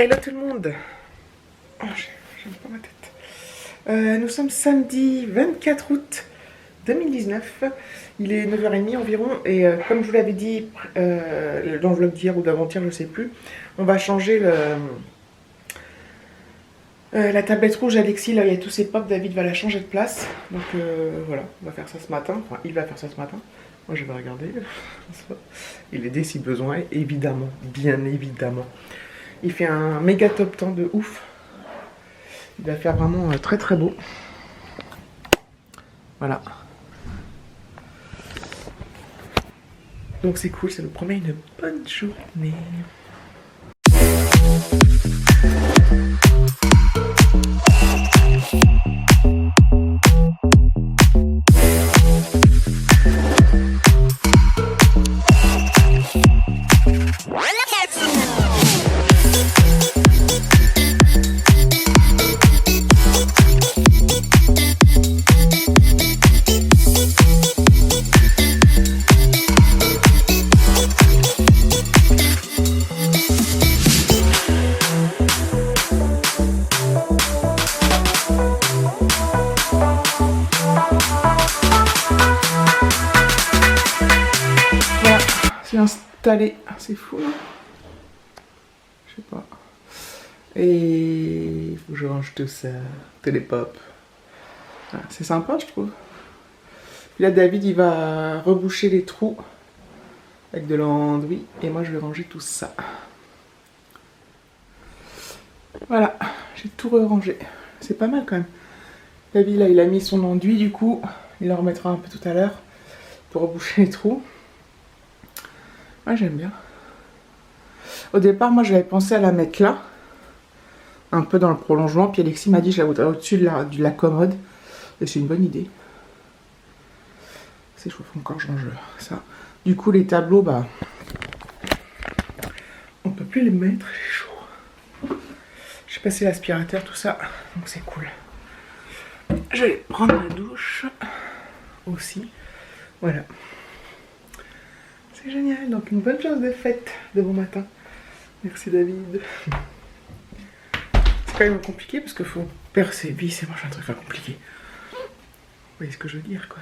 Hello tout le monde. Oh, j'aime pas ma tête. Nous sommes samedi 24 août 2019. Il est 9h30 environ. Et comme je vous l'avais dit dans le vlog d'hier ou d'avant-hier, je sais plus, on va changer la tablette rouge Alexis. Là, il y a tous ses pops. David va la changer de place. Donc voilà, on va faire ça ce matin. Enfin, il va faire ça ce matin. Moi, je vais regarder. Il aidé si besoin, évidemment. Bien évidemment. Il fait un méga top temps de ouf. Il va faire vraiment très très beau. Voilà. Donc c'est cool, ça nous promet une bonne journée. Installé, c'est fou, hein. Je sais pas. Et il faut que je range tout ça, télépop. Ah, c'est sympa, je trouve. Puis là, David, il va reboucher les trous avec de l'enduit et moi, je vais ranger tout ça. Voilà, j'ai tout rangé. C'est pas mal quand même. David, là, il a mis son enduit, du coup, il en remettra un peu tout à l'heure pour reboucher les trous. Ouais, j'aime bien. Au départ, moi, j'avais pensé à la mettre là, un peu dans le prolongement. Puis Alexis m'a dit que je la voudrais au-dessus de la commode. Et c'est une bonne idée. C'est chaud, faut encore que je range ça. Du coup, les tableaux, bah, on peut plus les mettre, c'est chaud. J'ai passé l'aspirateur, tout ça, donc c'est cool. Je vais prendre la douche aussi. Voilà. C'est génial, donc une bonne chose de fête de bon matin. Merci David. C'est quand même compliqué parce qu'il faut percer vis et moi j'ai un truc à compliqué. Vous voyez ce que je veux dire, quoi.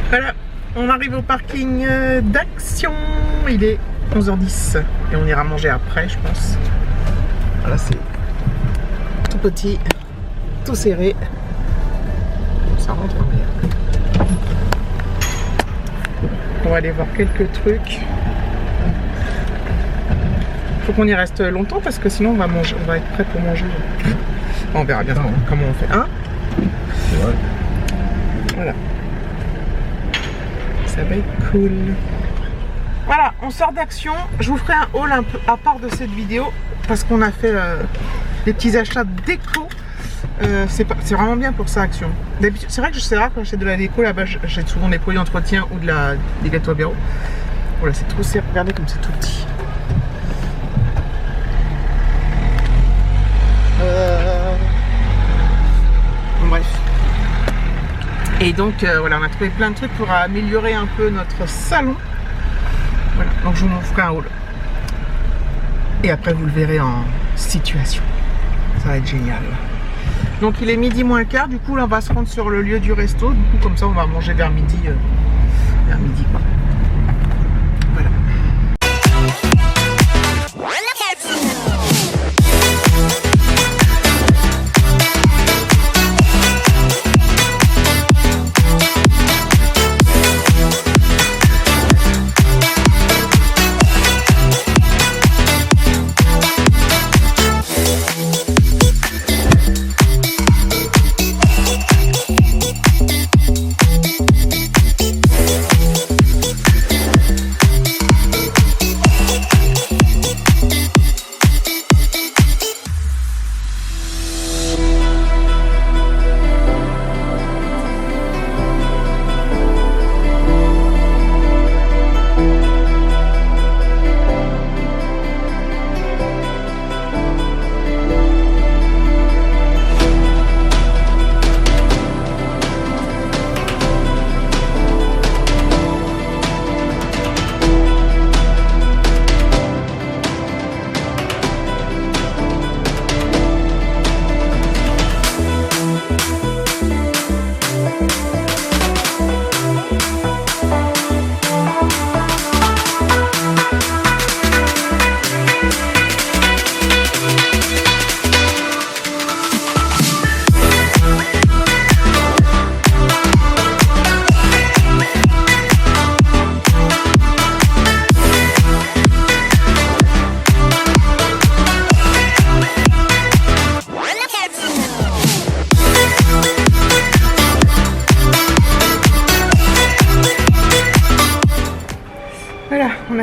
Voilà. On arrive au parking d'Action, il est 11h10 et on ira manger après, je pense. Voilà, c'est tout petit, tout serré. Ça rentre bien. On va aller voir quelques trucs. Faut qu'on y reste longtemps parce que sinon on va manger, on va être prêt pour manger. On verra bien comment on fait. Hein? C'est vrai. Voilà. Ça va être cool. Voilà, on sort d'Action. Je vous ferai un haul un peu à part de cette vidéo parce qu'on a fait des petits achats de déco. C'est vraiment bien pour ça, Action. D'habitude, c'est vrai que c'est rare quand j'achète de la déco là-bas, j'achète souvent des produits d'entretien ou des gâteaux à bureau. Voilà, c'est trop serré. Regardez comme c'est tout petit. Bon, bref. Et donc voilà, on a trouvé plein de trucs pour améliorer un peu notre salon. Voilà, donc je vous ferai un haul. Et après vous le verrez en situation. Ça va être génial. Donc il est midi moins le quart, du coup là on va se rendre sur le lieu du resto. Du coup comme ça on va manger vers midi. Quoi. Voilà.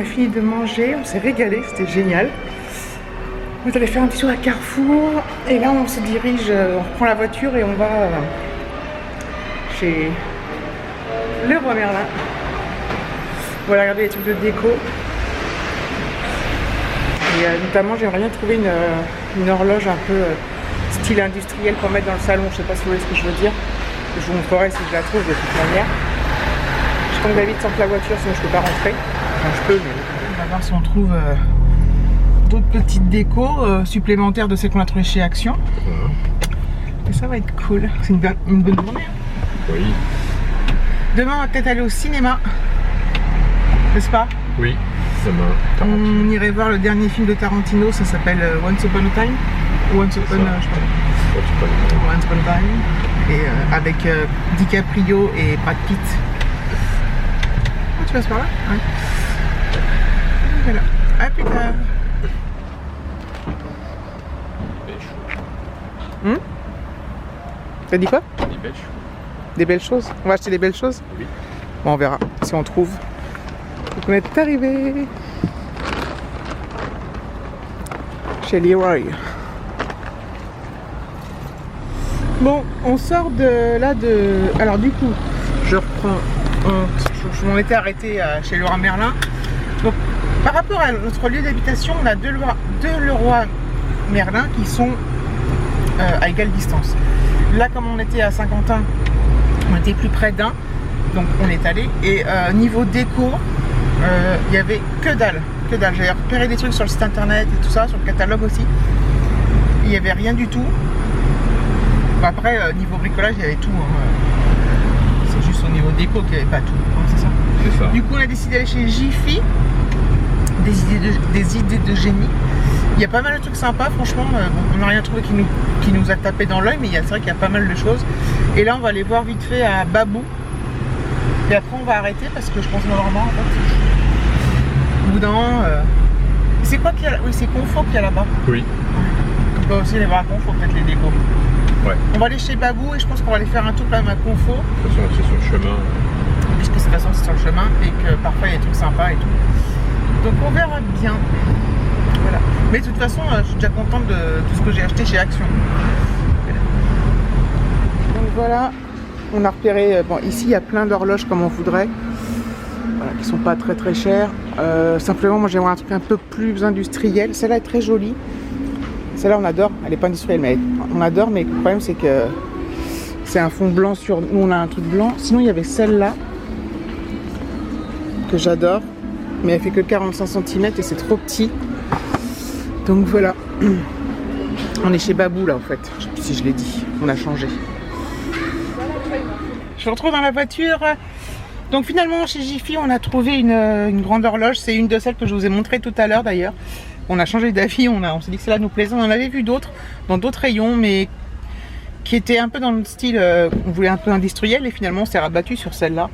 a fini de manger, on s'est régalé, c'était génial. On est allé faire un petit tour à Carrefour et là on se dirige, on reprend la voiture et on va chez Leroy Merlin. Voilà, regardez les trucs de déco. Et notamment j'aimerais bien trouver une horloge un peu style industriel pour mettre dans le salon. Je sais pas si vous voyez ce que je veux dire. Je vous montrerai si je la trouve de toute manière. Je compte David sans la voiture, sinon je peux pas rentrer. Enfin je peux, mais on va voir si on trouve d'autres petites décos supplémentaires de celles qu'on a trouvées chez Action. Et ça va être cool. C'est une bonne journée. Oui. Demain on va peut-être aller au cinéma. N'est-ce pas? Oui, demain. On irait voir le dernier film de Tarantino, ça s'appelle Once Upon a Time. Once Upon a Time. Et avec DiCaprio et Brad Pitt. Oh, tu passes par là? Ouais. Voilà. À plus tard. T'as dit quoi? Des belles choses. Des belles choses? On va acheter des belles choses? Oui. Bon, on verra si on trouve. Donc on est arrivé chez Leroy. Bon, on sort de là de... Alors du coup, je reprends... Je m'en étais arrêté chez Leroy Merlin. Donc, par rapport à notre lieu d'habitation, on a deux Leroy Merlin qui sont à égale distance. Là, comme on était à Saint-Quentin, on était plus près d'un. Donc on est allé. Et niveau déco, il n'y avait que dalle. J'ai repéré des trucs sur le site internet et tout ça, sur le catalogue aussi. Il n'y avait rien du tout. Bon, après, niveau bricolage, il y avait tout. Hein. C'est juste au niveau déco qu'il n'y avait pas tout. Hein, c'est ça. C'est ça. Du coup, on a décidé d'aller chez Jiffy. Des idées de génie. Il y a pas mal de trucs sympas, franchement. Bon, on n'a rien trouvé qui nous a tapé dans l'œil, mais c'est vrai qu'il y a pas mal de choses. Et là, on va aller voir vite fait à Babou. Et après, on va arrêter parce que je pense normalement, en fait, au bout d'un moment, c'est quoi qu'il y a? Oui, c'est Confo qu'il y a là-bas. Oui. On peut aussi aller voir à Confo, peut-être les décos. Ouais. On va aller chez Babou et je pense qu'on va aller faire un tour quand même à Confo. De toute façon, c'est sur le chemin. Puisque de toute façon, c'est sur le chemin et que parfois, il y a des trucs sympas et tout. Donc, on verra bien. Voilà. Mais de toute façon, je suis déjà contente de tout ce que j'ai acheté chez Action. Donc voilà. On a repéré, bon ici il y a plein d'horloges comme on voudrait, voilà, qui sont pas très chères. Simplement moi j'aimerais un truc un peu plus industriel. Celle-là est très jolie. Celle-là on adore, elle est pas industrielle mais on adore, mais le problème c'est que c'est un fond blanc sur... Nous on a un truc blanc. Sinon il y avait celle-là que j'adore, mais elle fait que 45 cm et c'est trop petit. Donc voilà. On est chez Babou là en fait, je sais plus si je l'ai dit, on a changé. Je me retrouve dans la voiture. Donc finalement chez Jiffy on a trouvé une grande horloge. C'est une de celles que je vous ai montré tout à l'heure d'ailleurs. On a changé d'avis, on s'est dit que celle-là nous plaisait. On en avait vu d'autres dans d'autres rayons mais qui étaient un peu dans le style, on voulait un peu industriel et finalement on s'est rabattu sur celle-là.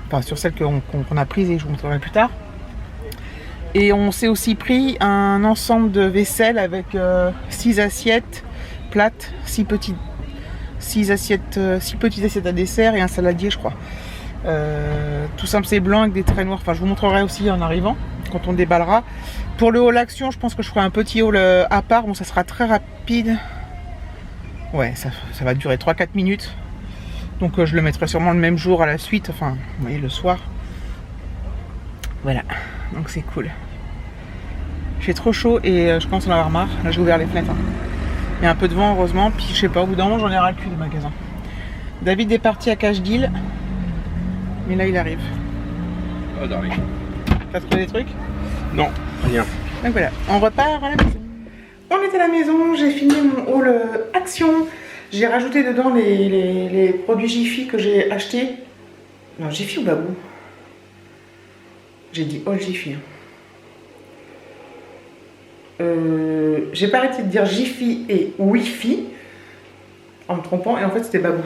Enfin sur celle qu'on a prise et je vous montrerai plus tard. Et on s'est aussi pris un ensemble de vaisselle avec 6 assiettes plates, 6 petites petites assiettes à dessert et un saladier je crois. Tout simple, c'est blanc avec des traits noirs. Enfin je vous montrerai aussi en arrivant quand on déballera. Pour le haul action je pense que je ferai un petit haul à part. Bon ça sera très rapide. Ouais ça va durer 3-4 minutes. Donc je le mettrai sûrement le même jour à la suite. Enfin vous voyez le soir. Voilà. Donc c'est cool. J'ai trop chaud et je pense en avoir marre. Là j'ai ouvert les fenêtres. Hein. Il y a un peu de vent heureusement, puis je sais pas, au bout d'un moment j'en ai ras le cul du magasin. David est parti à Cache Deal, mais là il arrive. Ah, d'arriver. T'as trouvé des trucs? Non, rien. Donc voilà, on repart à la maison. On est à la maison, j'ai fini mon haul Action. J'ai rajouté dedans les produits Jiffy que j'ai achetés. Non, Jiffy ou Babou? J'ai dit haul Jiffy. J'ai pas arrêté de dire Jiffy et Wi-Fi en me trompant et en fait c'était Babou.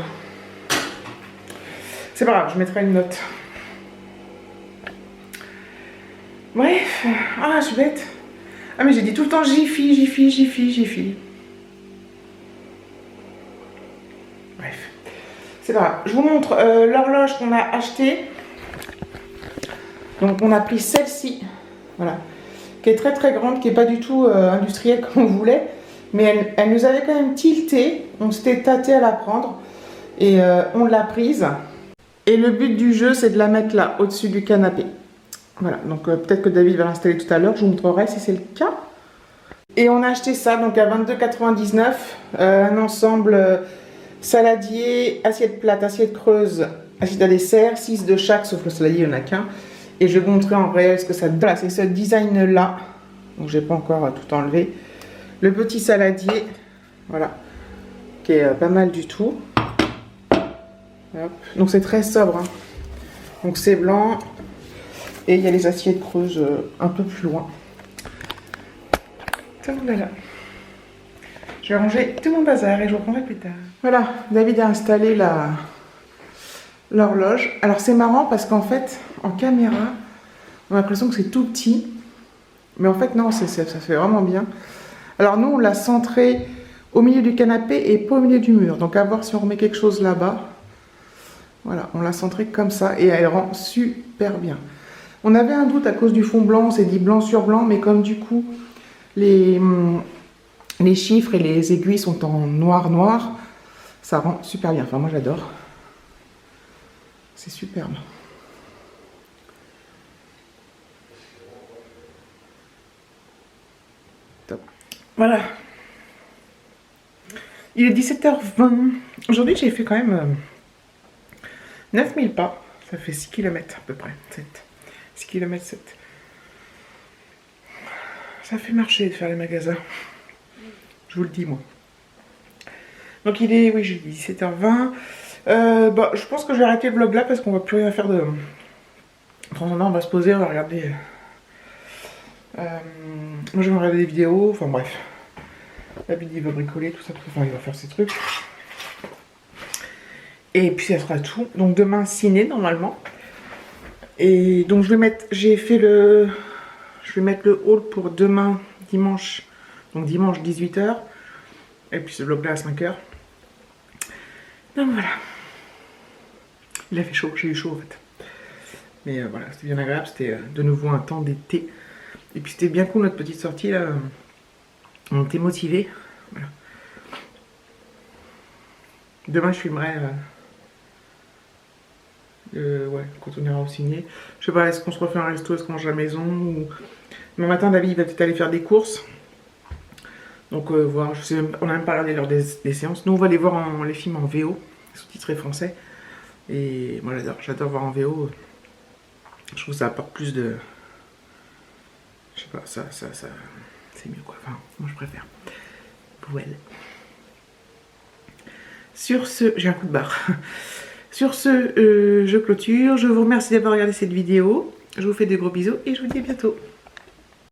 C'est pas grave, je mettrai une note. Bref, ah je suis bête. Ah mais j'ai dit tout le temps Jiffy. Bref, c'est pas grave. Je vous montre l'horloge qu'on a achetée. Donc on a pris celle-ci. Voilà. Qui est très très grande, qui n'est pas du tout industrielle comme on voulait. Mais elle nous avait quand même tilté. On s'était tâté à la prendre. Et on l'a prise. Et le but du jeu, c'est de la mettre là, au-dessus du canapé. Voilà, donc peut-être que David va l'installer tout à l'heure. Je vous montrerai si c'est le cas. Et on a acheté ça donc à 22,99 €. Un ensemble saladier, assiette plate, assiette creuse, assiette à dessert. 6 de chaque, sauf le saladier, il n'y en a qu'un. Et je vais vous montrer en réel ce que ça donne. Voilà, c'est ce design-là. Donc, j'ai pas encore tout enlevé. Le petit saladier, voilà, qui est pas mal du tout. Hop. Donc, c'est très sobre. Hein. Donc, c'est blanc. Et il y a les assiettes creuses un peu plus loin. Voilà. Je vais ranger tout mon bazar et je reprendrai plus tard. Voilà, David a installé l'horloge. Alors c'est marrant parce qu'en fait, en caméra, on a l'impression que c'est tout petit. Mais en fait, non, ça fait vraiment bien. Alors nous, on l'a centré au milieu du canapé et pas au milieu du mur. Donc à voir si on remet quelque chose là-bas. Voilà, on l'a centré comme ça et elle rend super bien. On avait un doute à cause du fond blanc, on s'est dit blanc sur blanc, mais comme du coup, les chiffres et les aiguilles sont en noir, ça rend super bien. Enfin, moi, j'adore. C'est superbe. Top. Voilà. Il est 17h20. Aujourd'hui, j'ai fait quand même 9000 pas. Ça fait 6 km à peu près. 6 km 7. Ça fait marcher de faire les magasins. Je vous le dis, moi. Donc, il est, oui, j'ai dit 17h20. Bah, je pense que je vais arrêter le vlog là parce qu'on va plus rien faire de... De temps en temps, on va se poser, on va regarder... moi, je vais regarder des vidéos. Enfin, bref. David, il va bricoler, tout ça. Enfin, il va faire ses trucs. Et puis, ça sera tout. Donc, demain, ciné, normalement. Et donc, je vais mettre... J'ai fait le... Je vais mettre le haul pour demain, dimanche. Donc dimanche 18h. Et puis ce vlog là à 5h. Donc voilà. Il a fait chaud, j'ai eu chaud en fait. Mais voilà, c'était bien agréable. C'était de nouveau un temps d'été. Et puis c'était bien cool notre petite sortie là. On était motivés. Voilà. Demain je filmerai... ouais, quand on ira au ciné. Je sais pas, est-ce qu'on se refait un resto, est-ce qu'on mange à la maison ou... Demain matin, David va peut-être aller faire des courses. Donc, voir, je sais même, on n'a même pas regardé l'heure des séances. Nous, on va aller voir les films en VO, sous-titrés français. Et moi, j'adore voir en VO. Je trouve que ça apporte plus de... Je sais pas, ça c'est mieux quoi. Enfin, moi, je préfère. Voilà. Sur ce, j'ai un coup de barre. Sur ce, je clôture. Je vous remercie d'avoir regardé cette vidéo. Je vous fais de gros bisous et je vous dis à bientôt.